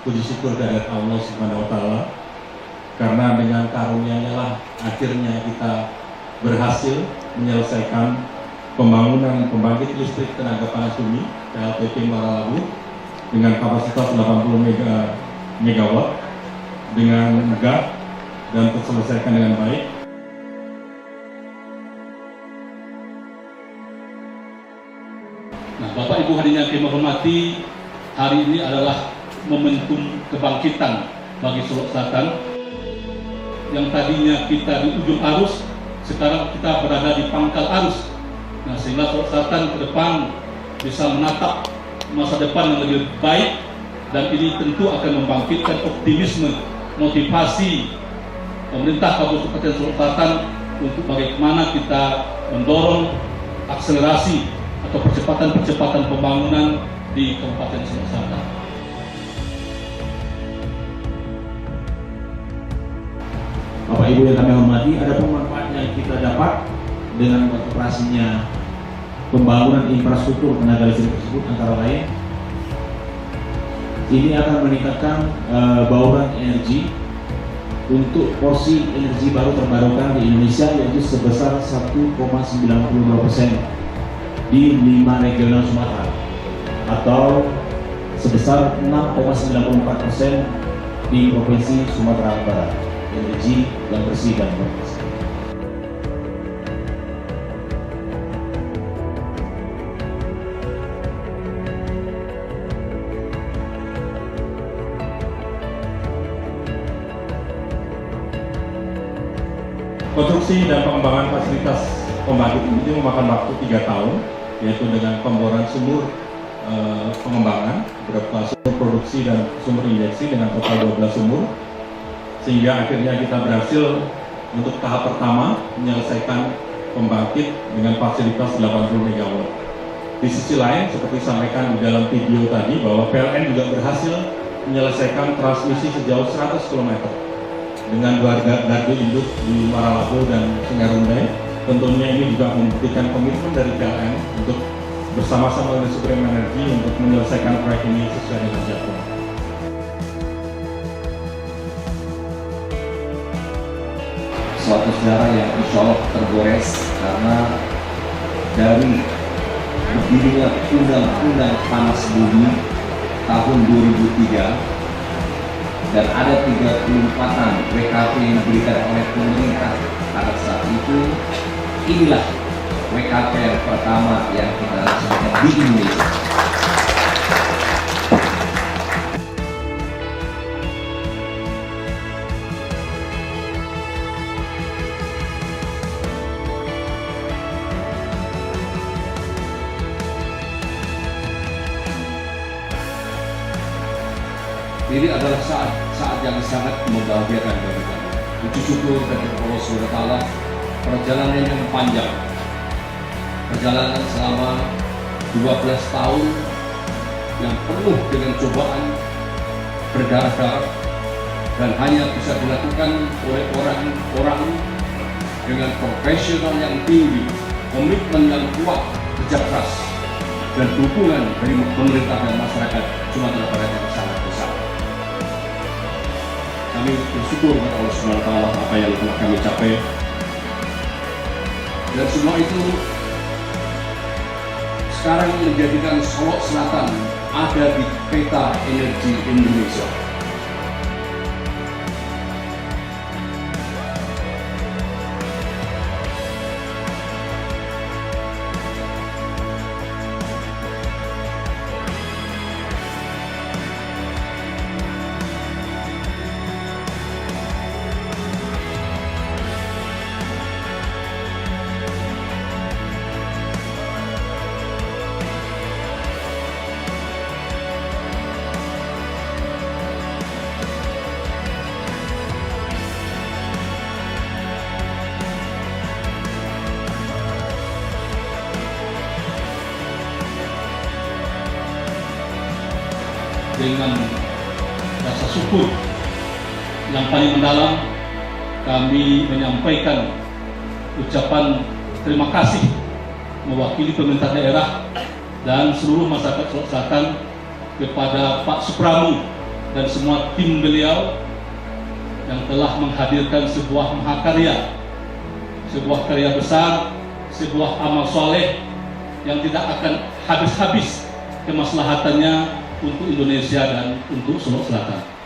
puji syukur dari Allah Subhanahu wa Ta'ala, karena dengan karunia-Nya lah akhirnya kita berhasil menyelesaikan pembangunan pembangkit listrik tenaga panas bumi PLTP Muara Labu dengan kapasitas 80 megawatt dengan megah dan terselesaikan dengan baik. Nah, Bapak Ibu hadirin yang kami hormati, hari ini adalah momentum kebangkitan bagi Solok Selatan. Yang tadinya kita di ujung arus, sekarang kita berada di pangkal arus. Nah, sehingga Solok Selatan ke depan bisa menatap masa depan yang lebih baik, dan ini tentu akan membangkitkan optimisme, motivasi pemerintah Kabupaten Solok Selatan untuk bagaimana kita mendorong akselerasi atau percepatan pembangunan di Kabupaten Solok Selatan. Bapak Ibu yang kami hormati, ada manfaat yang kita dapat dengan operasinya pembangunan infrastruktur tenaga listrik tersebut, antara lain ini akan meningkatkan bauran energi untuk porsi energi baru terbarukan di Indonesia, yaitu sebesar 1,92% di 5 regional Sumatera, atau sebesar 6,94% di Provinsi Sumatera Barat, energi yang bersih dan bersih. Konstruksi dan pengembangan fasilitas pembangkit ini memakan waktu 3 tahun, yaitu dengan pemboran sumur pengembangan berupa sumur produksi dan sumur injeksi dengan total 12 sumur, sehingga akhirnya kita berhasil untuk tahap pertama menyelesaikan pembangkit dengan fasilitas 80 MW. Di sisi lain, seperti disampaikan di dalam video tadi, bahwa PLN juga berhasil menyelesaikan transmisi sejauh 100 km dengan 2 gardu induk di Muara Labu dan Sungai Runde. Tentunya ini juga membuktikan komitmen dari PLN untuk bersama-sama dengan Supreme Energy untuk menyelesaikan proyek ini sesuai dengan jadwal. Suatu sejarah yang insya Allah tergores karena dari berdirinya Undang-Undang Panas Bumi tahun 2003 dan ada 34an WKP yang diberikan oleh pemerintah pada saat itu. Inilah WKP yang pertama yang kita laksanakan di Indonesia. Ini adalah saat yang sangat membahagiakan bagi kami. Puji syukur dari Allah SWT, perjalanan yang panjang, perjalanan selama 12 tahun yang penuh dengan cobaan berdarah-darah, dan hanya bisa dilakukan oleh orang-orang dengan profesional yang tinggi, komitmen yang kuat, kerja keras, dan dukungan dari pemerintah dan masyarakat Sumatera Barat yang sangat besar. Kami bersyukur kepada Allah Subhanahu wa Ta'ala apa yang telah kami capai, dan semua itu sekarang menjadikan Solok Selatan ada di peta energi Indonesia. Dengan rasa syukur yang paling mendalam, kami menyampaikan ucapan terima kasih mewakili pemerintah daerah dan seluruh masyarakat Solok Selatan kepada Pak Supramu dan semua tim beliau yang telah menghadirkan sebuah mahakarya, sebuah karya besar, sebuah amal soleh yang tidak akan habis-habis kemaslahatannya untuk Indonesia dan untuk Sulawesi Selatan.